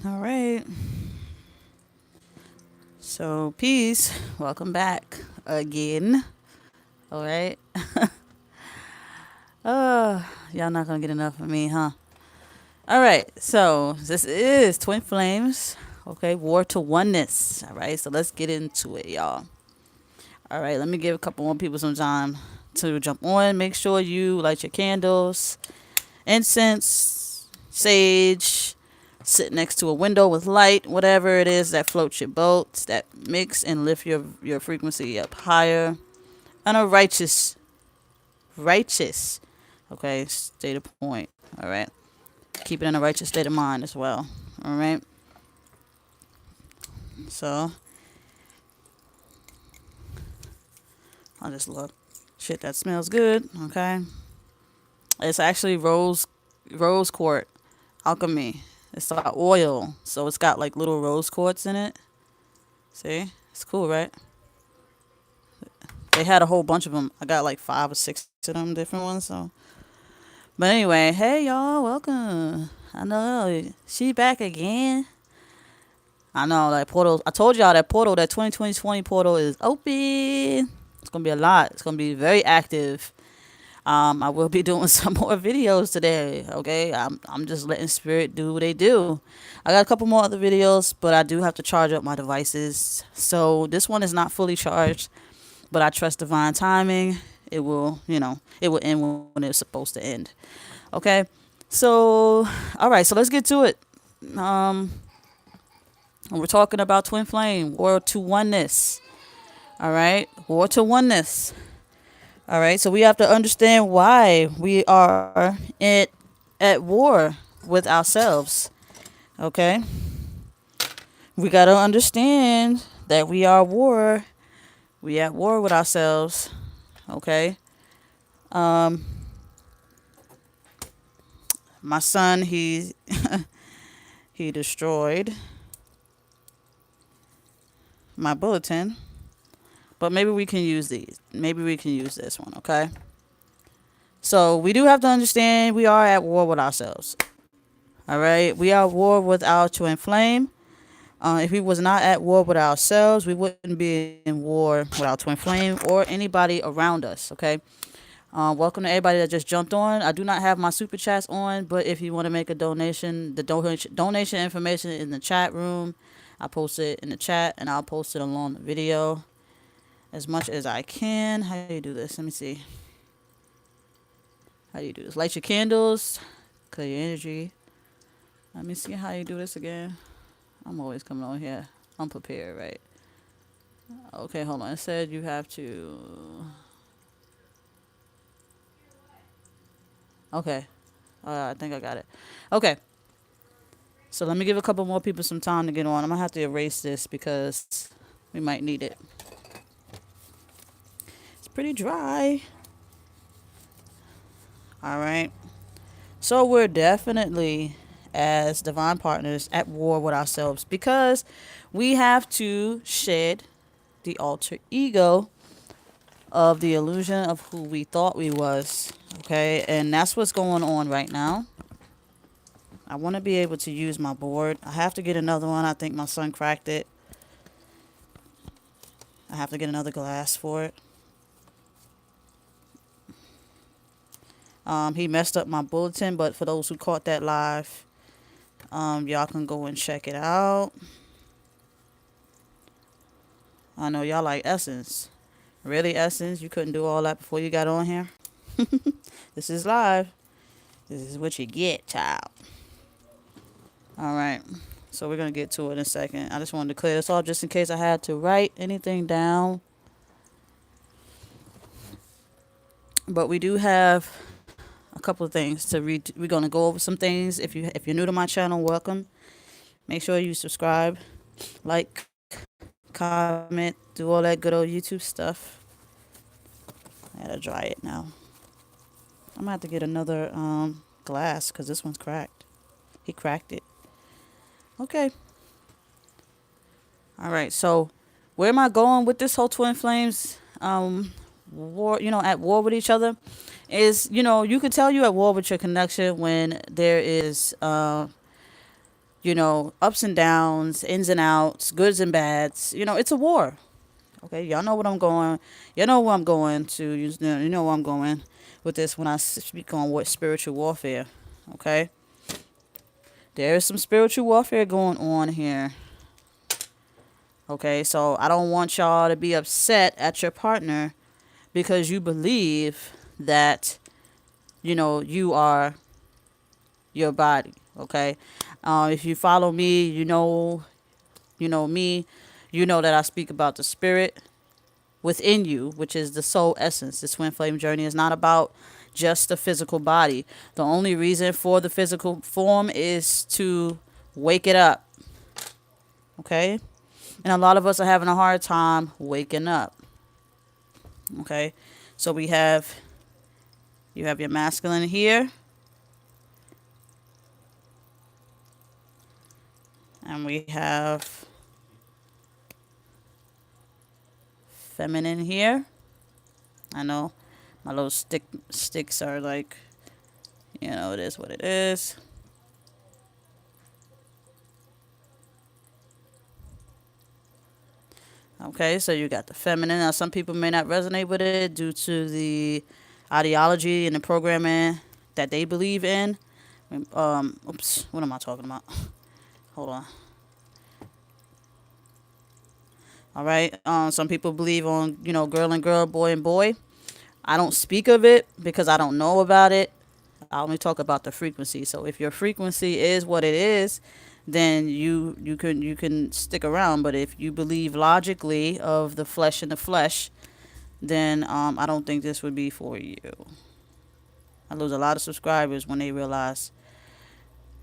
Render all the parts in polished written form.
All right. So, peace. Welcome back again. All right. Y'all not gonna get enough of me, huh? All right. So, this is Twin Flames. Okay. War to Oneness. All right. So, let's get into it, y'all. All right. Let me give a couple more people some time to jump on. Make sure you light your candles, incense, sage, sit next to a window with light, whatever it is that floats your boat, that mix and lift your frequency up higher. On a righteous, okay, state of point. All right. Keep it in a righteous state of mind as well. All right. So I'll just look. Shit, that smells good. Okay. It's actually rose quartz alchemy. It's got oil, so it's got like little rose quartz in it. See, it's cool, right? They had a whole bunch of them. I got like 5 or 6 of them different ones. So, but anyway, hey y'all, welcome. I know she back again. I know that portal. I told y'all that portal, that 2020 portal is open. It's gonna be a lot. It's gonna be very active. I will be doing some more videos today. Okay, I'm just letting spirit do what they do. I got a couple more other videos, but I do have to charge up my devices. So this one is not fully charged, but I trust divine timing. It will, it will end when it's supposed to end. Okay, so all right, so let's get to it. Um, we're talking about twin flame, war to oneness. All right, war to oneness. All right, so we have to understand why we are at war with ourselves. Okay, we got to understand that we are war. We at war with ourselves. Okay. Um, my son, he destroyed my bulletin, but maybe we can use these. Maybe we can use this one. Okay. So we do have to understand we are at war with ourselves. All right, we are at war with our twin flame. If we was not at war with ourselves, we wouldn't be in war with our twin flame or anybody around us. Okay. Welcome to everybody that just jumped on. I do not have my super chats on, but if you want to make a donation, the donation information is in the chat room. I post it in the chat, and I'll post it along the video as much as I can. How do you do this? Let me see. How do you do this? Light your candles, clear your energy. Let me see how you do this again. I'm always coming on here. I'm prepared, right? Okay, hold on. It said you have to. Okay. I think I got it. Okay. So let me give a couple more people some time to get on. I'm going to have to erase this because we might need it. It's pretty dry. All right. So we're definitely, as divine partners, at war with ourselves because we have to shed the alter ego of the illusion of who we thought we was. Okay. And that's what's going on right now. I want to be able to use my board. I have to get another one. I think my son cracked it. I have to get another glass for it. He messed up my bulletin, but for those who caught that live, y'all can go and check it out. I know y'all like Essence. Really, Essence? You couldn't do all that before you got on here? This is live. This is what you get, child. All right. So we're going to get to it in a second. I just wanted to clear this off just in case I had to write anything down. But we do have a couple of things to read. We're going to go over some things. If you're new to my channel, welcome. Make sure you subscribe, like, comment, do all that good old YouTube stuff. I gotta dry it now. I'm gonna have to get another glass because this one's cracked. He cracked it. Okay. All right. So where am I going with this whole twin flames war? At war with each other is, you can tell you at war with your connection when there is ups and downs, ins and outs, goods and bads. It's a war. Okay, y'all know what I'm going. You know where I'm going to. You know where I'm going with this when I speak on what spiritual warfare. Okay, there is some spiritual warfare going on here. Okay, so I don't want y'all to be upset at your partner because you believe that you are your body. Okay, if you follow me, me, that I speak about the spirit within you, which is the soul essence. The twin flame journey is not about just the physical body. The only reason for the physical form is to wake it up. Okay, and a lot of us are having a hard time waking up. Okay, so you have your masculine here, and we have feminine here. I know my little sticks are like, it is what it is. Okay, so you got the feminine. Now, some people may not resonate with it due to the ideology and the programming that they believe in. Oops, what am I talking about? Hold on. All right. Some people believe on, girl and girl, boy and boy. I don't speak of it because I don't know about it. I only talk about the frequency. So if your frequency is what it is, then you can stick around. But if you believe logically of the flesh and the flesh, then I don't think this would be for you. I lose a lot of subscribers when they realize,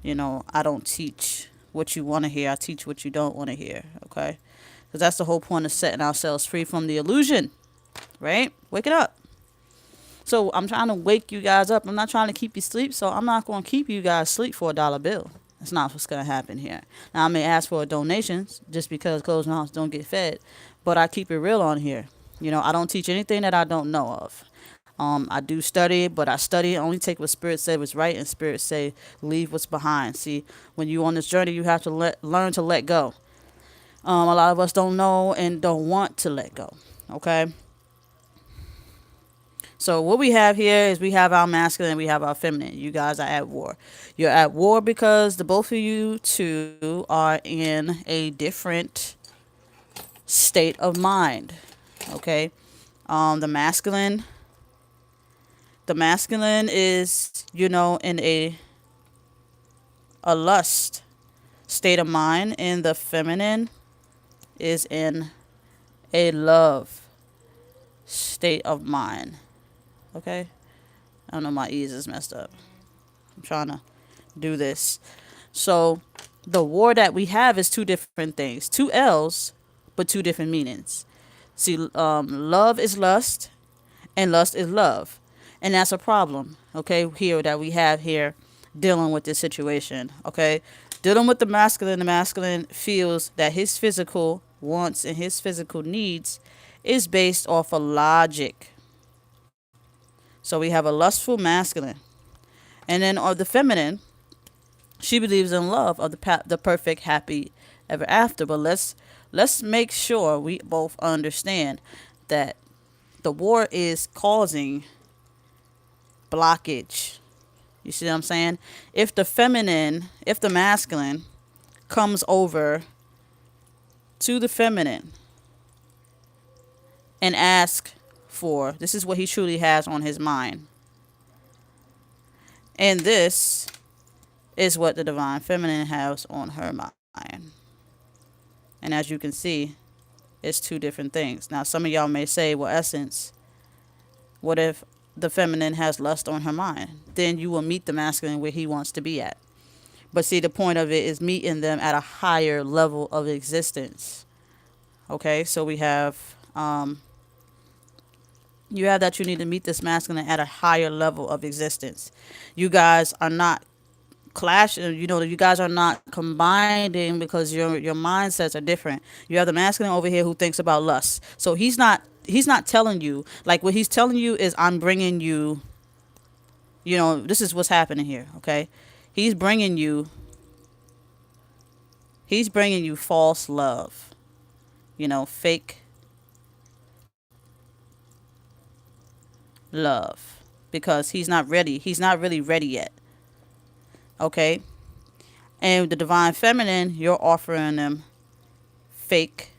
I don't teach what you want to hear. I teach what you don't want to hear. Okay, because that's the whole point of setting ourselves free from the illusion, right? Wake it up. So I'm trying to wake you guys up. I'm not trying to keep you asleep, so I'm not going to keep you guys asleep for $1 bill. That's not what's going to happen here. Now, I may ask for donations just because closed mouths don't get fed, but I keep it real on here. I don't teach anything that I don't know of. I do study, but I study only take what Spirit said was right, and Spirit say leave what's behind. See, when you're on this journey, you have to learn to let go. A lot of us don't know and don't want to let go. Okay. So what we have here is we have our masculine, we have our feminine. You guys are at war. You're at war because the both of you two are in a different state of mind. Okay. The masculine is, in a lust state of mind, and the feminine is in a love state of mind. Okay? I don't know, my ears is messed up. I'm trying to do this. So the war that we have is two different things. Two L's, but two different meanings. See, love is lust, and lust is love. And that's a problem, okay, here that we have here dealing with this situation, okay? Dealing with the masculine feels that his physical wants and his physical needs is based off of logic. So we have a lustful masculine. And then the feminine, she believes in love of the perfect, happy ever after. But let's make sure we both understand that the war is causing blockage. You see what I'm saying? If the masculine comes over to the feminine and asks for, this is what he truly has on his mind. And this is what the divine feminine has on her mind. And as you can see, it's two different things. Now, some of y'all may say, well, Essence, what if the feminine has lust on her mind? Then you will meet the masculine where he wants to be at. But see, the point of it is meeting them at a higher level of existence. Okay, so we have, you have that you need to meet this masculine at a higher level of existence. You guys are not clashing, you guys are not combining because your mindsets are different. You have the masculine over here who thinks about lust. So he's not telling you, like what he's telling you is, I'm bringing you, this is what's happening here, okay? He's bringing you He's bringing you false love, fake love, because he's not ready. He's not really ready yet. Okay? And the divine feminine, you're offering them fake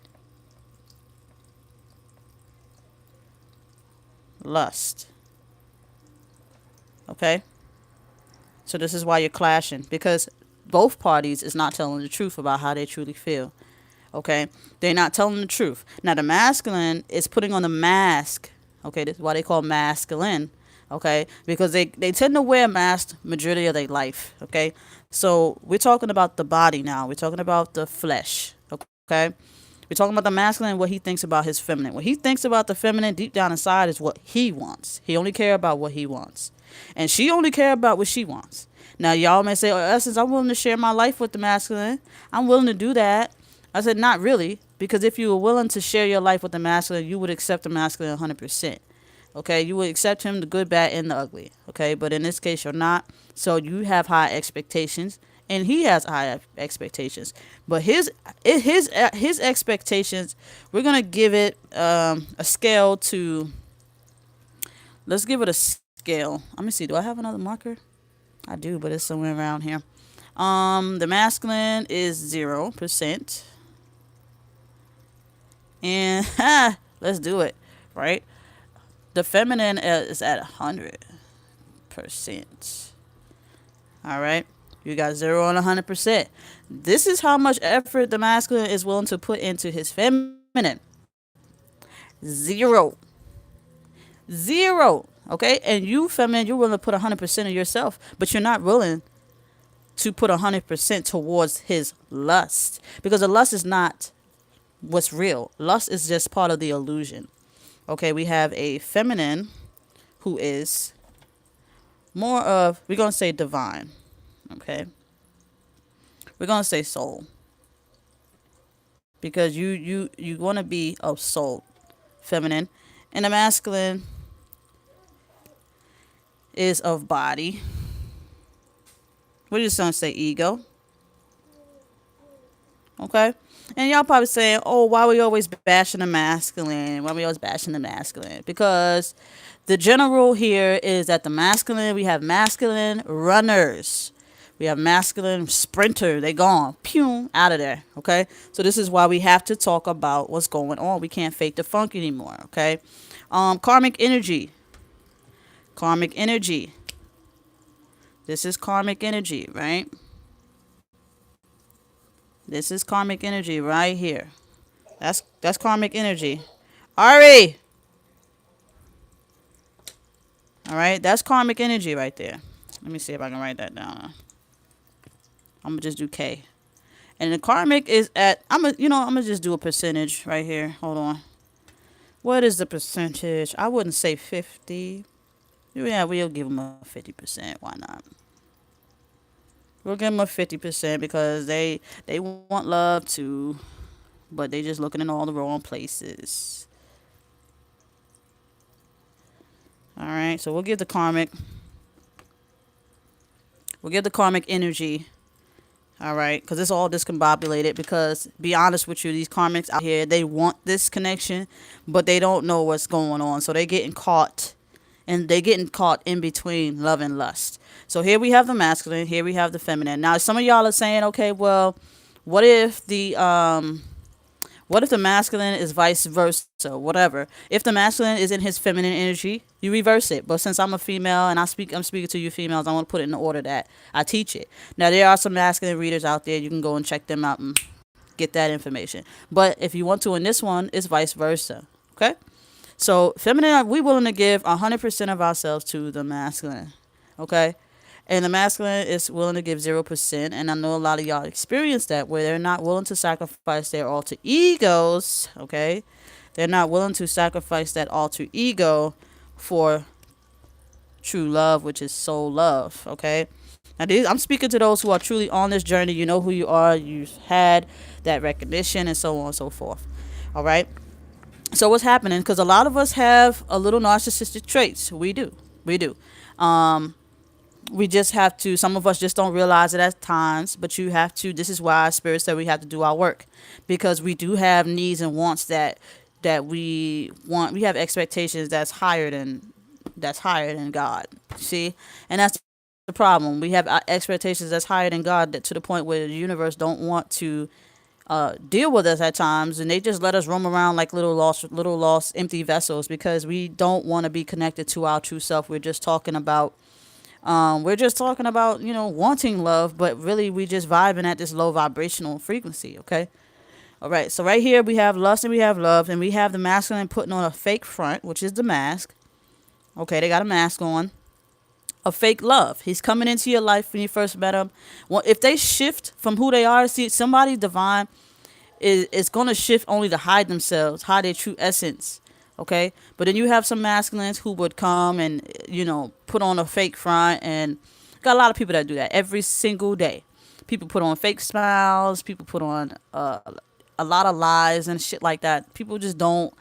lust. Okay? So this is why you're clashing, because both parties is not telling the truth about how they truly feel. Okay? They're not telling the truth. Now the masculine is putting on the mask. Okay, this is why they call masculine. Okay, because they tend to wear masks majority of their life. Okay, so we're talking about the body now. We're talking about the flesh. Okay, we're talking about the masculine, what he thinks about his feminine. What he thinks about the feminine deep down inside is what he wants. He only care about what he wants, and she only care about what she wants. Now y'all may say, "Oh, Essence, I'm willing to share my life with the masculine. I'm willing to do that." I said, "Not really, because if you were willing to share your life with the masculine, you would accept the masculine 100%. Okay, you would accept him, the good, bad, and the ugly. Okay, but in this case, you're not. So you have high expectations, and he has high expectations. But his expectations, we're gonna give it a scale to. Let's give it a scale. Let me see. Do I have another marker? I do, but it's somewhere around here. The masculine is 0%, and let's do it right. The feminine is at 100%. All right. You got 0 and 100%. This is how much effort the masculine is willing to put into his feminine. 0. 0. Okay. And you, feminine, you're willing to put 100% of yourself, but you're not willing to put 100% towards his lust, because the lust is not what's real. Lust is just part of the illusion. Okay, we have a feminine who is more of, we're going to say divine. Okay. We're going to say soul. Because you want to be of soul, feminine. And the masculine is of body. We're just going to say ego. Okay. And y'all probably saying, "Oh, why we always bashing the masculine? Why we always bashing the masculine?" Because the general here is that the masculine, we have masculine runners. We have masculine sprinter. They gone. Pew, out of there. Okay? So this is why we have to talk about what's going on. We can't fake the funk anymore. Okay? Karmic energy. Karmic energy. This is karmic energy, right? This is karmic energy right here. That's karmic energy. Ari! Alright, that's karmic energy right there. Let me see if I can write that down. I'm gonna just do K. And the karmic is at, I'm gonna just do a percentage right here. Hold on. What is the percentage? I wouldn't say 50. Yeah, we'll give them a 50%. Why not? We'll give them a 50% because they want love too, but they just looking in all the wrong places. All right, so we'll give the karmic. We'll give the karmic energy. All right, because it's all discombobulated. Because, be honest with you, these karmics out here, they want this connection, but they don't know what's going on. So they're getting caught. And they're getting caught in between love and lust. So here we have the masculine, here we have the feminine. Now some of y'all are saying, okay, well, what if the masculine is vice versa, whatever. If the masculine is in his feminine energy, you reverse it. But since I'm a female and I'm speaking to you females, I want to put it in the order that I teach it. Now there are some masculine readers out there. You can go and check them out and get that information. But if you want to in this one, it's vice versa. Okay? So feminine, we willing to give 100% of ourselves to the masculine, okay? And the masculine is willing to give 0%. And I know a lot of y'all experience that, where they're not willing to sacrifice their alter egos, okay? They're not willing to sacrifice that alter ego for true love, which is soul love, okay? Now, I'm speaking to those who are truly on this journey. You know who you are. You've had that recognition and so on and so forth, all right? So what's happening? Because a lot of us have a little narcissistic traits. We do. We just have to, some of us just don't realize it at times, but you have to, this is why Spirit said we have to do our work, because we do have needs and wants that we want. We have expectations that's higher than God. See, and that's the problem. We have expectations that's higher than God, that to the point where the universe don't want to deal with us at times, and they just let us roam around like little lost empty vessels, because we don't want to be connected to our true self. We're just talking about, wanting love, but really we just vibing at this low vibrational frequency. Okay. All right. So right here we have lust and we have love, and we have the masculine putting on a fake front, which is the mask. Okay. They got a mask on. A fake love. He's coming into your life when you first met him. Well, if they shift from who they are, see, somebody divine is going to shift only to hide themselves, hide their true essence. Okay. But then you have some masculines who would come and, put on a fake front, and got a lot of people that do that every single day. People put on fake smiles. People put on a lot of lies and shit like that. People just don't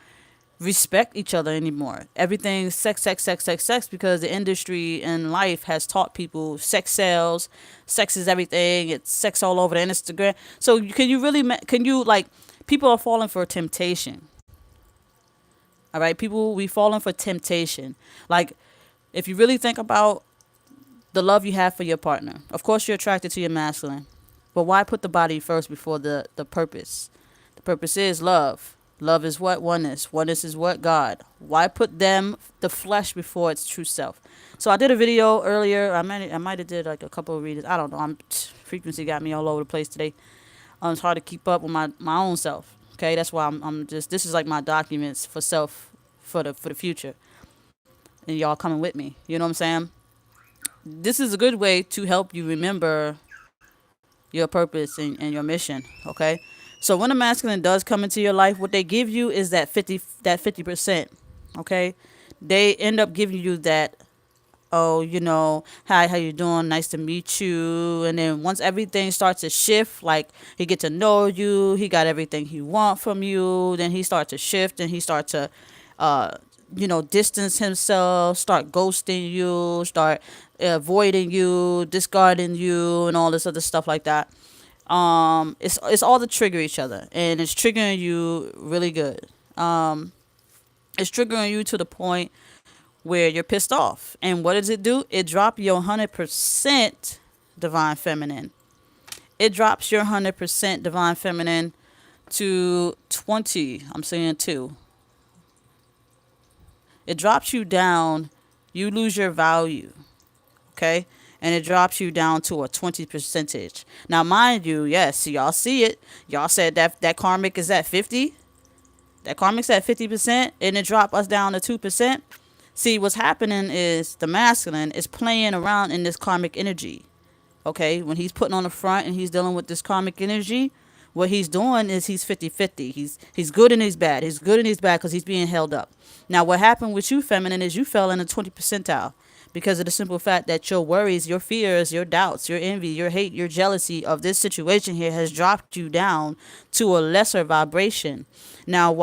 respect each other anymore. Everything's sex, sex, sex, sex, sex, because the industry and life has taught people sex sells, sex is everything. It's sex all over the Instagram. So people are falling for temptation. All right, people, we falling for temptation. Like, if you really think about the love you have for your partner, of course you're attracted to your masculine, but why put the body first before the purpose? The purpose is love. Love is what? Oneness. Oneness is what? God. Why put the flesh before its true self? So I did a video earlier. I might have did like a couple of readers. I don't know. Frequency got me all over the place today. It's hard to keep up with my own self. Okay, that's why I'm just, this is like my documents for self, for the future, and y'all coming with me. You know what I'm saying? This is a good way to help you remember your purpose and your mission. Okay. So when a masculine does come into your life, what they give you is that 50%. Okay. They end up giving you that, oh, hi, how you doing? Nice to meet you. And then once everything starts to shift, like he get to know you, he got everything he want from you, then he starts to shift, and he starts to, distance himself, start ghosting you, start avoiding you, discarding you, and all this other stuff like that. It's all to trigger each other, and it's triggering you really good. It's triggering you to the point where you're pissed off. And what does it do? It drops your 100% divine feminine. It drops your 100% divine feminine to 20. I'm saying 2. It drops you down. You lose your value. Okay? And it drops you down to a 20%. Now, mind you, yes, y'all see it. Y'all said that karmic is at 50. That karmic's at 50%, and it dropped us down to 2%. See, what's happening is the masculine is playing around in this karmic energy. Okay? When he's putting on the front and he's dealing with this karmic energy, what he's doing is he's 50-50. He's good and he's bad. He's good and he's bad because he's being held up. Now, what happened with you, feminine, is you fell in the 20 percentile because of the simple fact that your worries, your fears, your doubts, your envy, your hate, your jealousy of this situation here has dropped you down to a lesser vibration. Now,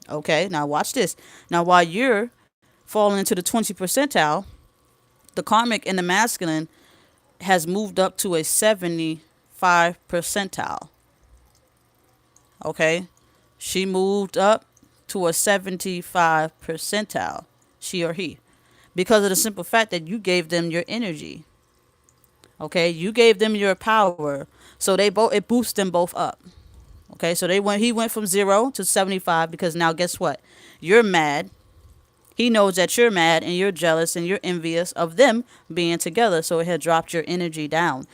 now watch this. Now, while you're falling into the 20 percentile, the karmic in the masculine has moved up to a 75 percentile. Okay? She moved up to a 75 percentile, she or he, because of the simple fact that you gave them your energy. Okay? You gave them your power. So it boosts them both up. Okay, so he went from 0 to 75 because now guess what? You're mad. He knows that you're mad and you're jealous and you're envious of them being together. So it had dropped your energy down.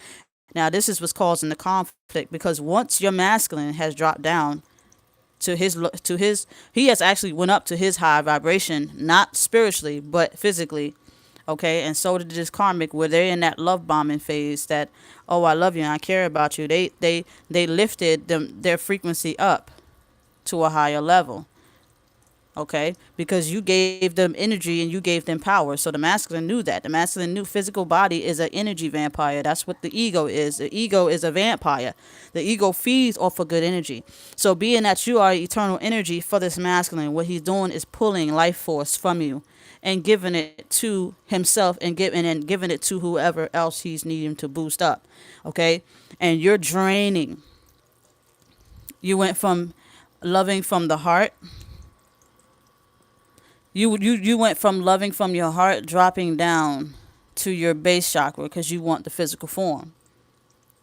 Now this is what's causing the conflict, because once your masculine has dropped down to he has actually went up to his high vibration, not spiritually but physically. Okay, and so did this karmic, where they're in that love bombing phase, that, oh, I love you and I care about you. They lifted their frequency up to a higher level. Okay, because you gave them energy and you gave them power. So the masculine knew that. The masculine knew physical body is an energy vampire. That's what the ego is. The ego is a vampire. The ego feeds off of good energy. So being that you are eternal energy for this masculine, what he's doing is pulling life force from you and giving it to himself and giving it to whoever else he's needing to boost up. Okay? And you're draining. You went from loving from the heart. You went from loving from your heart dropping down to your base chakra because you want the physical form.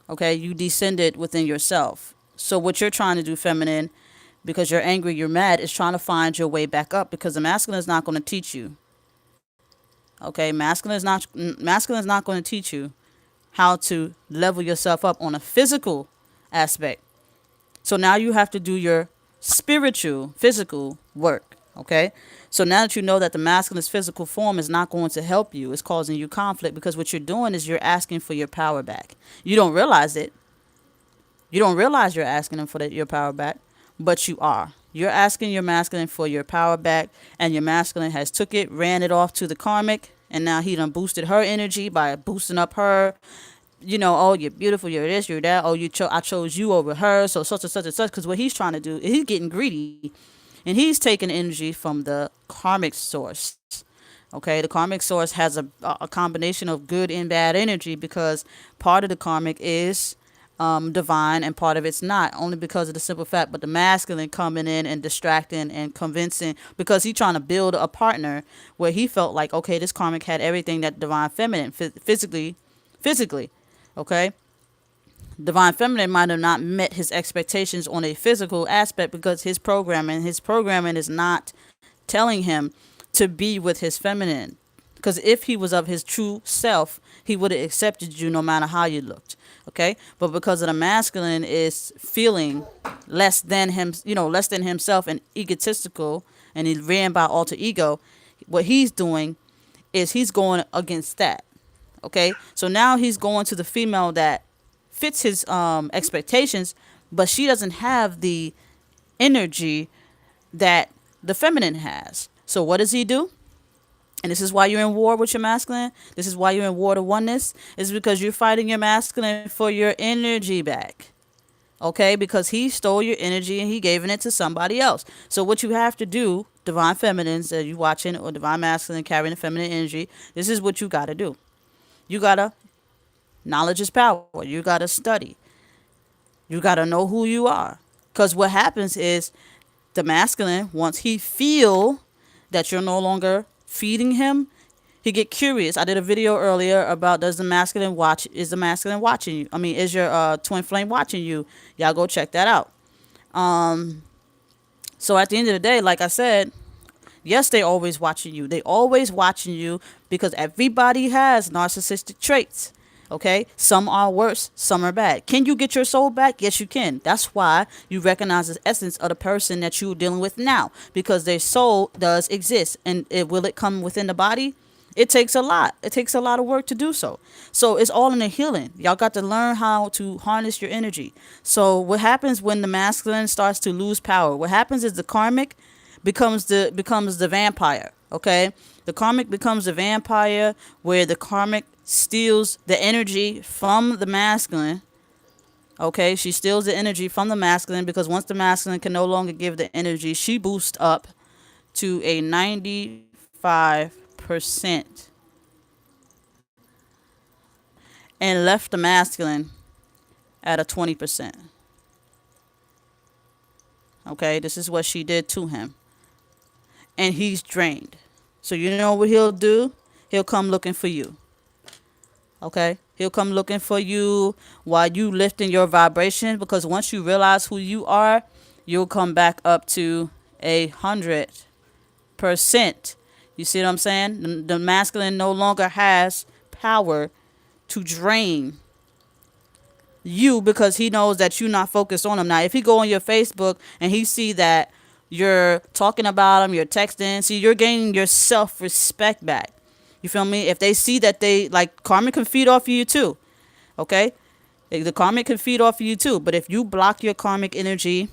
Okay? You descended within yourself. So what you're trying to do, feminine, because you're angry, you're mad, is trying to find your way back up because the masculine is not going to teach you. Okay? Masculine is not going to teach you how to level yourself up on a physical aspect. So now you have to do your spiritual, physical work. Okay? So now that you know that the masculine's physical form is not going to help you, it's causing you conflict because what you're doing is you're asking for your power back. You don't realize it. You don't realize you're asking him for your power back, but you are. You're asking your masculine for your power back, and your masculine has took it, ran it off to the karmic, and now he done boosted her energy by boosting up her. Oh, you're beautiful, you're this, you're that. Oh, I chose you over her, so such and such and such. Because what he's trying to do is he's getting greedy, and he's taking energy from the karmic source. Okay, the karmic source has a combination of good and bad energy because part of the karmic is divine and part of it's not, only because of the simple fact, but the masculine coming in and distracting and convincing because he's trying to build a partner where he felt like, okay, this karmic had everything that divine feminine physically, okay, divine feminine might have not met his expectations on a physical aspect because his programming is not telling him to be with his feminine, because if he was of his true self, he would have accepted you no matter how you looked. Okay, but because of the masculine is feeling less than him, less than himself and egotistical, and he ran by alter ego, what he's doing is he's going against that. Okay, so now he's going to the female that fits his expectations, but she doesn't have the energy that the feminine has. So what does he do? And this is why you're in war with your masculine. This is why you're in war to oneness. Is because you're fighting your masculine for your energy back. Okay? Because he stole your energy and he gave it to somebody else. So what you have to do, divine feminines that you watching, or divine masculine carrying the feminine energy, this is what you got to do. You got to, knowledge is power. You got to study. You got to know who you are. Because what happens is the masculine, once he feel that you're no longer feeding him, he get curious. I did a video earlier about is the masculine watching you? Is your twin flame watching you? Y'all go check that out. So at the end of the day, like I said, yes, they always watching you. They always watching you because everybody has narcissistic traits. Okay, some are worse, some are bad. Can you get your soul back? Yes, you can. That's why you recognize the essence of the person that you're dealing with now, because their soul does exist. And will it come within the body? It takes a lot. It takes a lot of work to do so. So it's all in the healing. Y'all got to learn how to harness your energy. So what happens when the masculine starts to lose power? What happens is the karmic becomes the vampire. Okay, the karmic becomes a vampire where the karmic steals the energy from the masculine. Okay, she steals the energy from the masculine because once the masculine can no longer give the energy, she boosts up to a 95% and left the masculine at a 20%. Okay, this is what she did to him. And he's drained. So you know what he'll do? He'll come looking for you. Okay? He'll come looking for you while you lifting your vibration, because once you realize who you are, you'll come back up to 100%. You see what I'm saying? The masculine no longer has power to drain you because he knows that you're not focused on him. Now, if he go on your Facebook and he see that you're talking about him, you're texting, see, you're gaining your self-respect back. You feel me? If they see that karmic can feed off of you too. Okay? The karmic can feed off of you too. But if you block your karmic energy,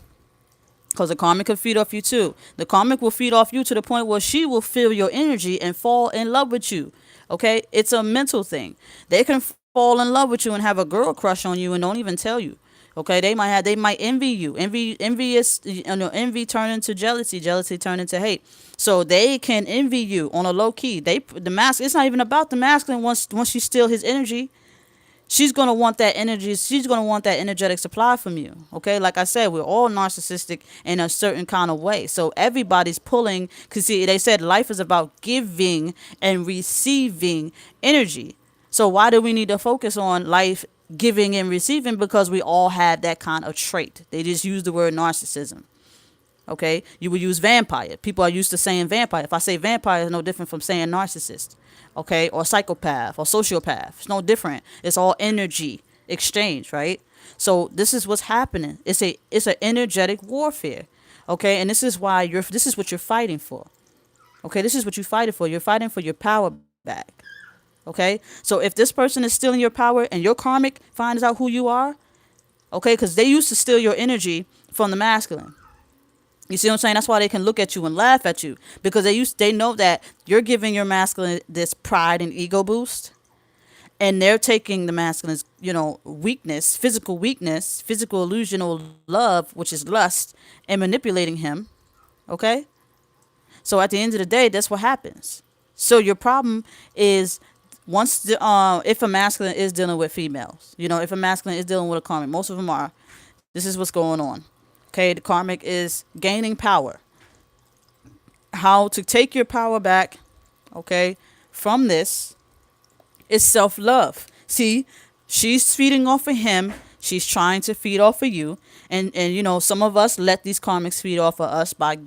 because the karmic can feed off you too. The karmic will feed off you to the point where she will feel your energy and fall in love with you. Okay? It's a mental thing. They can fall in love with you and have a girl crush on you and don't even tell you. Okay, they might envy you. Envy is, envy turn into jealousy. Jealousy turn into hate. So they can envy you on a low key. The mask. It's not even about the masculine. Once you steal his energy, she's gonna want that energy. She's gonna want that energetic supply from you. Okay, like I said, we're all narcissistic in a certain kind of way. So everybody's pulling. Cause see, they said life is about giving and receiving energy. So why do we need to focus on life giving and receiving? Because we all have that kind of trait. They just use the word narcissism. Okay, you would use vampire. People are used to saying vampire. If I say vampire, it's no different from saying narcissist. Okay, or psychopath or sociopath. It's no different. It's all energy exchange, right? So this is what's happening. It's an energetic warfare. Okay, and this is why this is what you're fighting for. Okay, this is what you're fighting for. You're fighting for your power back. Okay, so if this person is stealing your power and your karmic finds out who you are, okay, because they used to steal your energy from the masculine. You see what I'm saying? That's why they can look at you and laugh at you, because they know that you're giving your masculine this pride and ego boost, and they're taking the masculine's, weakness, physical illusional love, which is lust, and manipulating him. Okay, so at the end of the day, that's what happens. So your problem is, if a masculine is dealing with females, if a masculine is dealing with a karmic, most of them are. This is what's going on. Okay, the karmic is gaining power. How to take your power back, okay, from this is self-love. See, she's feeding off of him. She's trying to feed off of you. And some of us let these karmics feed off of us by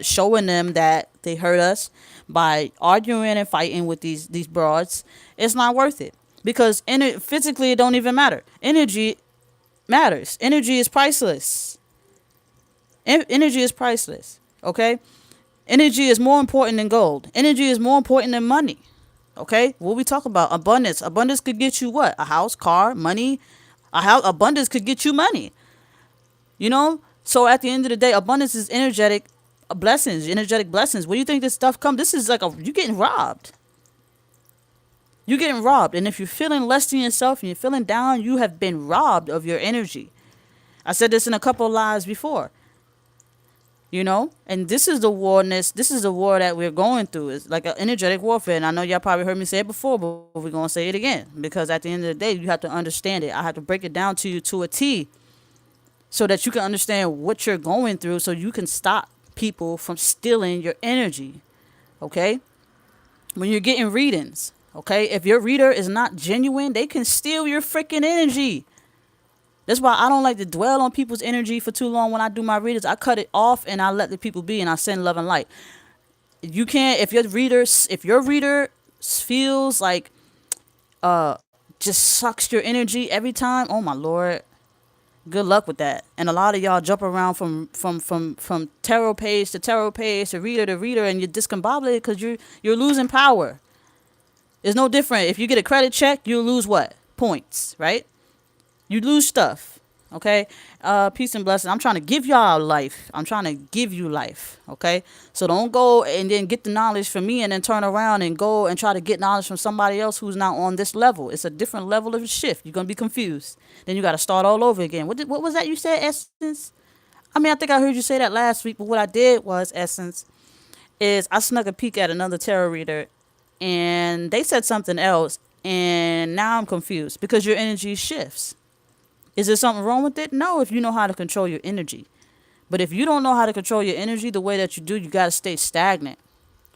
showing them that they hurt us, by arguing and fighting with these broads. It's not worth it, because physically it don't even matter. Energy matters. Energy is priceless. Energy is priceless. Okay, energy is more important than gold. Energy is more important than money. Okay, what we talk about, abundance could get you what? A house, car, money. Abundance could get you money. So at the end of the day, abundance is energetic blessings. Where do you think this stuff comes? This is you're getting robbed. And if you're feeling less than yourself and you're feeling down, you have been robbed of your energy. I said this in a couple of lives before. And this is the warness. This is the war that we're going through. It's like an energetic warfare. And I know y'all probably heard me say it before, but we're going to say it again. Because at the end of the day, you have to understand it. I have to break it down to you to a T, so that you can understand what you're going through, so you can stop people from stealing your energy. Okay? When you're getting readings, okay? If your reader is not genuine, they can steal your freaking energy. That's why I don't like to dwell on people's energy for too long when I do my readings. I cut it off and I let the people be, and I send love and light. You can't, if your reader feels like just sucks your energy every time, oh my Lord, good luck with that. And a lot of y'all jump around from tarot page to tarot page to reader, and you're discombobulated because you're losing power. It's no different. If you get a credit check, you lose what? Points, right? You lose stuff, okay? Peace and blessing. I'm trying to give y'all life. I'm trying to give you life, okay? So don't go and then get the knowledge from me and then turn around and go and try to get knowledge from somebody else who's not on this level. It's a different level of shift. You're going to be confused. Then you got to start all over again. What was that you said, Essence? I mean, I think I heard you say that last week, but what I did was, Essence, is I snuck a peek at another tarot reader, and they said something else, and now I'm confused because your energy shifts. Is there something wrong with it? No, if you know how to control your energy. But if you don't know how to control your energy the way that you do, you got to stay stagnant.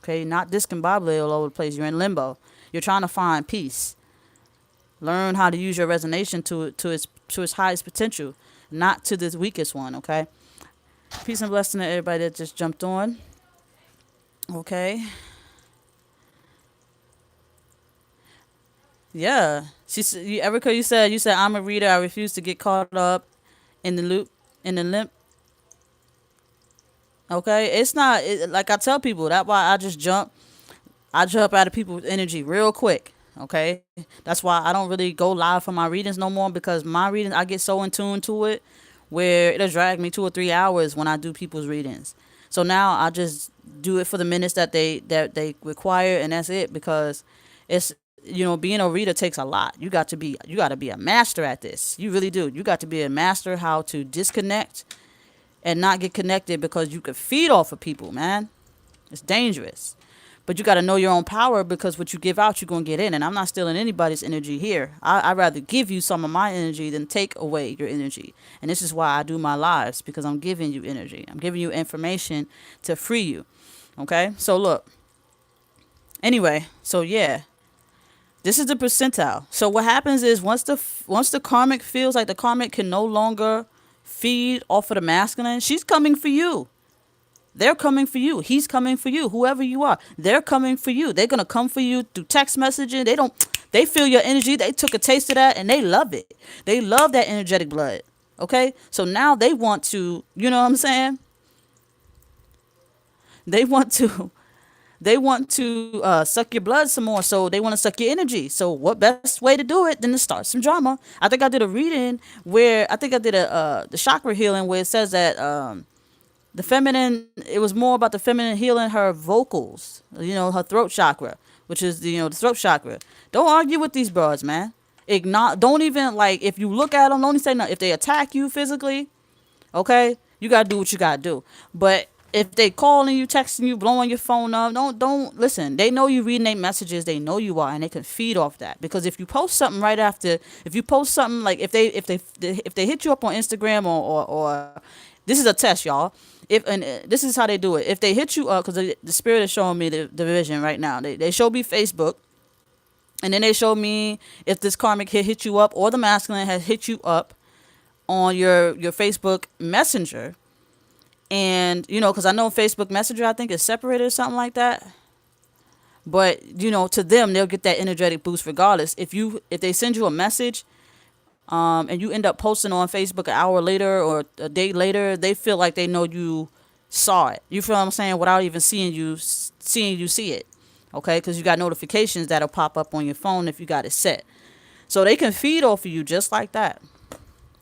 Okay, not discombobulated all over the place. You're in limbo. You're trying to find peace. Learn how to use your resonation to its highest potential, not to the weakest one, okay? Peace and blessing to everybody that just jumped on. Okay. Yeah. She said, Erica, you said I'm a reader. I refuse to get caught up in the limp. Okay, it's not like I tell people. That's why I jump out of people's energy real quick. Okay, that's why I don't really go live for my readings no more, because my readings, I get so in tune to it where it'll drag me 2 or 3 hours when I do people's readings. So now I just do it for the minutes that they require, and that's it, because being a reader takes a lot. You got to be a master at this. You really do. You got to be a master how to disconnect and not get connected, because you could feed off of people, man. It's dangerous. But you got to know your own power, because what you give out, you're going to get in. And I'm not stealing anybody's energy here. I'd rather give you some of my energy than take away your energy. And this is why I do my lives, because I'm giving you energy. I'm giving you information to free you. Okay? So look. Anyway, so yeah. This is the percentile. So what happens is once the karmic feels like the karmic can no longer feed off of the masculine, she's coming for you. They're coming for you. He's coming for you. Whoever you are, they're coming for you. They're going to come for you through text messaging. They feel your energy. They took a taste of that and they love it. They love that energetic blood. Okay? So now they want to, you know what I'm saying? They want to suck your blood some more. So they want to suck your energy. So what best way to do it than to start some drama? I think I did a reading where I did the chakra healing where it says that, the feminine, it was more about the feminine healing her vocals, her throat chakra, which is the throat chakra. Don't argue with these broads, man. Don't even, like, if you look at them, don't even say nothing. If they attack you physically, okay, you got to do what you got to do. But if they calling you, texting you, blowing your phone up, don't listen. They know you reading their messages. They know you are, and they can feed off that. Because if you post something right after, if you post something like if they hit you up on Instagram or this is a test, y'all. This is how they do it. If they hit you up, because the spirit is showing me the vision right now. They show me Facebook, and then they show me if this karmic hit you up or the masculine has hit you up on your Facebook Messenger. And, because I know Facebook Messenger, I think, is separated or something like that. But, to them, they'll get that energetic boost regardless. If they send you a message, and you end up posting on Facebook an hour later or a day later, they feel like they know you saw it. You feel what I'm saying? Without even seeing you see it. Okay? Because you got notifications that'll pop up on your phone if you got it set. So they can feed off of you just like that.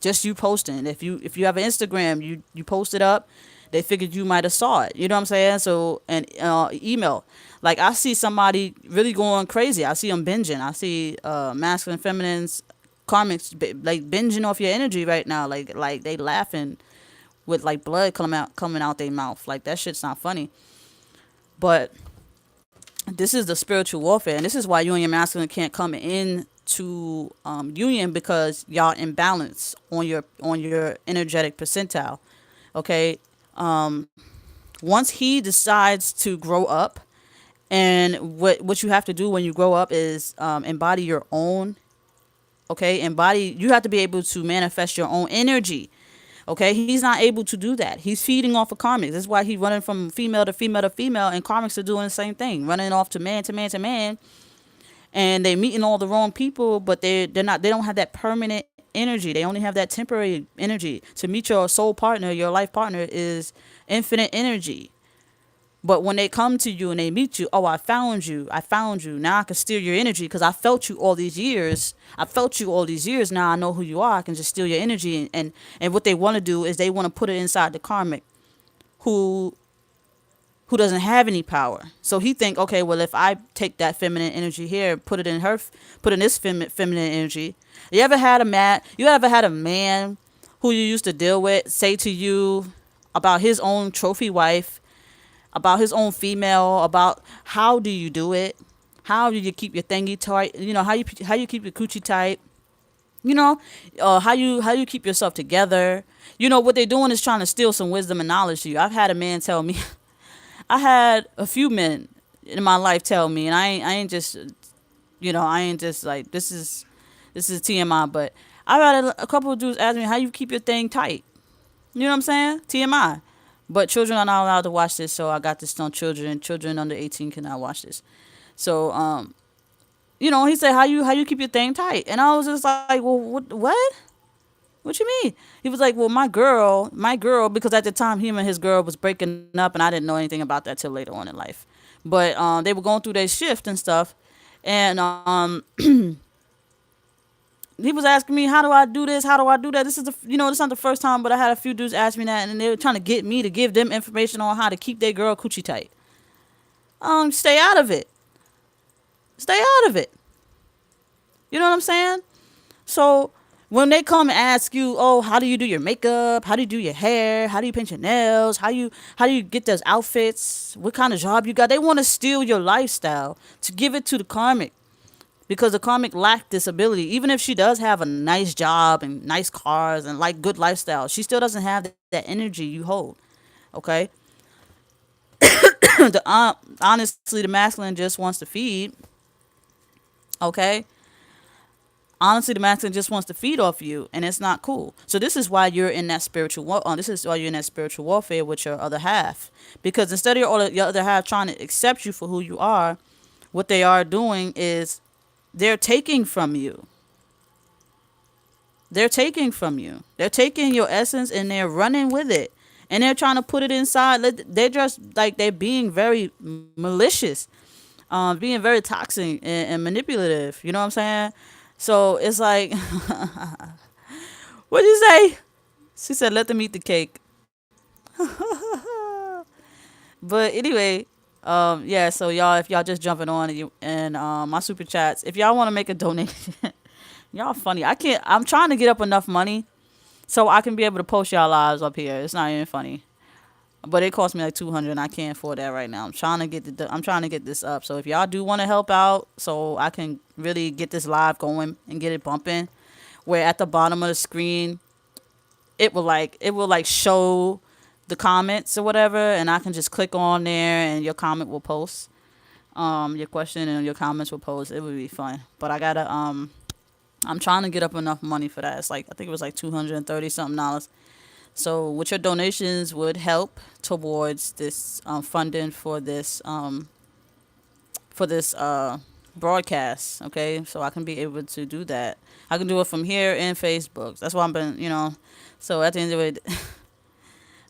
Just you posting. If you have an Instagram, you post it up, they figured you might have saw it. You know what I'm saying? So, and email. Like, I see somebody really going crazy. I see them binging. I see masculine, feminines, karmics like binging off your energy right now, like they laughing with like blood coming out their mouth. Like, that shit's not funny. But this is the spiritual warfare, and this is why you and your masculine can't come into union, because y'all imbalance on your energetic percentile. Okay, once he decides to grow up, and what you have to do when you grow up is embody your own. Okay, you have to be able to manifest your own energy. Okay, he's not able to do that. He's feeding off of karmics. That's why he's running from female to female to female, and karmics are doing the same thing, running off to man to man to man, and they're meeting all the wrong people. But they don't have that permanent energy. They only have that temporary energy. To meet your soul partner, your life partner, is infinite energy. But when they come to you and they meet you, I found you. Now I can steal your energy because I felt you all these years. Now I know who you are. I can just steal your energy. And what they want to do is they want to put it inside the karmic who doesn't have any power. So he think, okay, well, if I take that feminine energy here, put in this feminine energy. You ever had a man who you used to deal with say to you about his own trophy wife, about his own female, about how do you do it? How do you keep your thingy tight? How you keep your coochie tight? How you keep yourself together? What they're doing is trying to steal some wisdom and knowledge to you. I've had a man tell me, I had a few men in my life tell me, and I ain't just like, this is TMI, but I've had a couple of dudes ask me, how you keep your thing tight? You know what I'm saying? TMI. But children are not allowed to watch this, so I got this on children. Children under 18 cannot watch this. So, he said, how you keep your thing tight? And I was just like, well, what? What you mean? He was like, well, my girl, because at the time him and his girl was breaking up, and I didn't know anything about that till later on in life. But they were going through their shift and stuff, and he was asking me, how do I do this? How do I do that? This is this is not the first time, but I had a few dudes ask me that, and they were trying to get me to give them information on how to keep their girl coochie tight. Stay out of it. Stay out of it. You know what I'm saying? So when they come and ask you, oh, how do you do your makeup? How do you do your hair? How do you paint your nails? How do you get those outfits? What kind of job you got? They want to steal your lifestyle to give it to the karmic, because the karmic lacked this ability. Even if she does have a nice job and nice cars and like good lifestyle, she still doesn't have that energy you hold. Okay, honestly, the masculine just wants to feed. Okay, honestly, the masculine just wants to feed off you, and it's not cool. So this is why you're in that spiritual this is why you're in that spiritual warfare with your other half, because instead of your other half trying to accept you for who you are, what they are doing is they're taking from you. They're taking from you. They're taking your essence and they're running with it. And they're trying to put it inside. They're just like, they're being very malicious, being very toxic and manipulative. You know what I'm saying? So it's like, what'd you say? She said, let them eat the cake. But anyway, yeah, so y'all, if y'all just jumping on and my super chats, if y'all want to make a donation, y'all funny. I'm trying to get up enough money so I can be able to post y'all lives up here. It's not even funny. But it cost me like 200 and I can't afford that right now. I'm trying to get this up. So if y'all do want to help out so I can really get this live going and get it bumping, where at the bottom of the screen it will show the comments or whatever, and I can just click on there and your comment will post. Your question and your comments will post. It would be fun. But I'm trying to get up enough money for that. It's like, I think it was like $230 something dollars. So with your donations would help towards this funding for this broadcast. Okay, so I can be able to do that. I can do it from here and Facebook. That's why I've been. So at the end of it,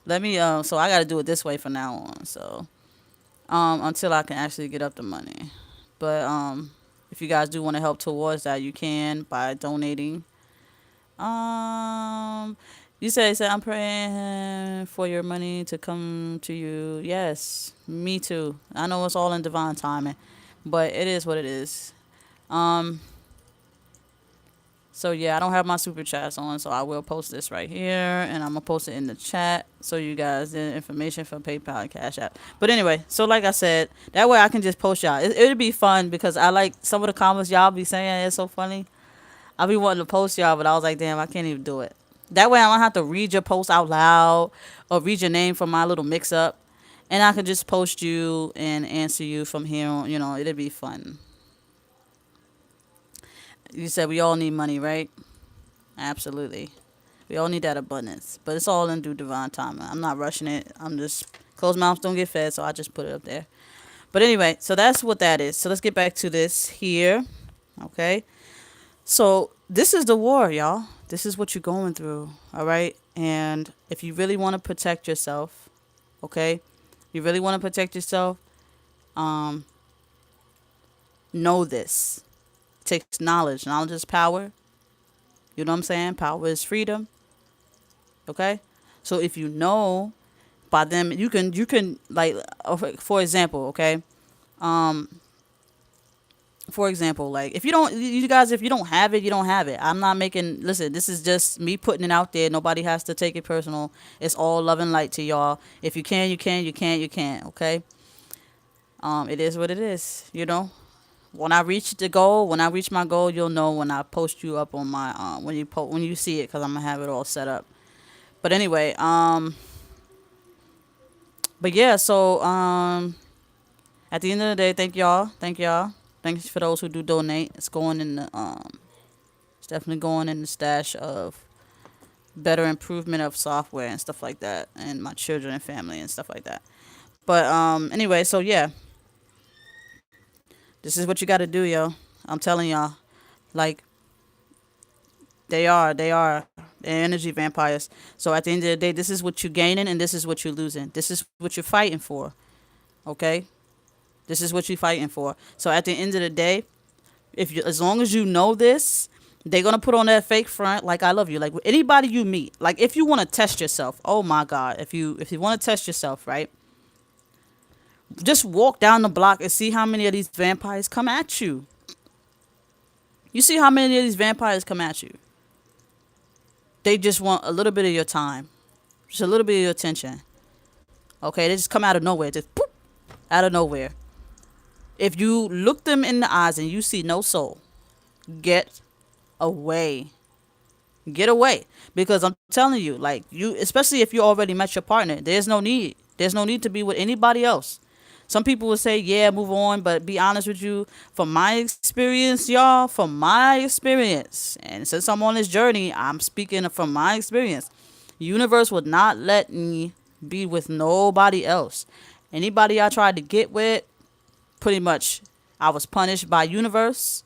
let me. So I got to do it this way from now on. So until I can actually get up the money. But if you guys do want to help towards that, you can by donating. Um, you said I'm praying for your money to come to you. Yes, me too. I know it's all in divine timing, but it is what it is. Um, so yeah, I don't have my super chats on, so I will post this right here, and I'm gonna post it in the chat so you guys the information for PayPal and Cash App. But anyway, so like I said, that way I can just post y'all. It'll be fun because I like some of the comments y'all be saying. It's so funny. I be wanting to post y'all, but I was like, damn, I can't even do it. That way I don't have to read your post out loud or read your name from my little mix up. And I can just post you and answer you from here on. It'll be fun. You said we all need money, right? Absolutely. We all need that abundance. But it's all in due divine time. I'm not rushing it. I'm just, closed mouths don't get fed, so I just put it up there. But anyway, so that's what that is. So let's get back to this here. Okay. So this is the war, y'all. This is what you're going through, all right? And if you really want to protect yourself, okay? You really want to protect yourself, know this. It takes knowledge. Knowledge is power. You know what I'm saying? Power is freedom, okay? So if you know by them, you can like, for example, okay? For example, like if you don't, you guys, if you don't have it, you don't have it. I'm not making, listen, this is just me putting it out there. Nobody has to take it personal. It's all love and light to y'all. If you can, you can, you can't, you can't, okay? It is what it is, When I reach the goal, when I reach my goal, you'll know when I post you up on my, when you see it, because I'm going to have it all set up. But anyway, but yeah, so, at the end of the day, thank y'all. Thanks for those who do donate. It's going in the it's definitely going in the stash of better improvement of software and stuff like that, and my children and family and stuff like that. But anyway, so yeah, this is what you got to do, yo. I'm telling y'all, like they're energy vampires. So at the end of the day, this is what you're gaining and this is what you're losing. This is what you're fighting for. Okay. This is what you're fighting for. So at the end of the day, as long as you know this, they're gonna put on that fake front, like I love you. Like anybody you meet, like if you want to test yourself, oh my God, if you want to test yourself, right? Just walk down the block and see how many of these vampires come at you. You see how many of these vampires come at you? They just want a little bit of your time, just a little bit of your attention. Okay, they just come out of nowhere, just poop, out of nowhere. If you look them in the eyes and you see no soul, get away. Get away. Because I'm telling you, like, you, especially if you already met your partner, there's no need. There's no need to be with anybody else. Some people will say, yeah, move on, but be honest with you, from my experience, y'all, from my experience, and since I'm on this journey, I'm speaking from my experience. Universe would not let me be with nobody else. Anybody I tried to get with, pretty much, I was punished by universe.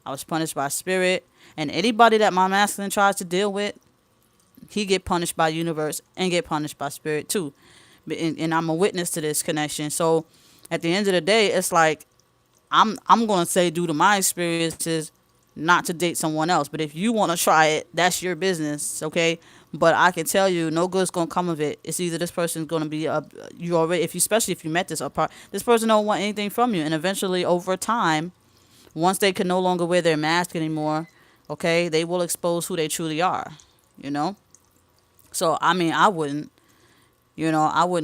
I was punished by spirit. And anybody that my masculine tries to deal with, he get punished by universe and get punished by spirit too. And I'm a witness to this connection. So at the end of the day, it's like I'm gonna say, due to my experiences, not to date someone else. But if you want to try it, that's your business, okay? But I can tell you, no good's gonna come of it. It's either this person's gonna be you already, if you, especially if you met this apart, this person don't want anything from you, and eventually over time, once they can no longer wear their mask anymore, okay, they will expose who they truly are, you know. So I mean, I wouldn't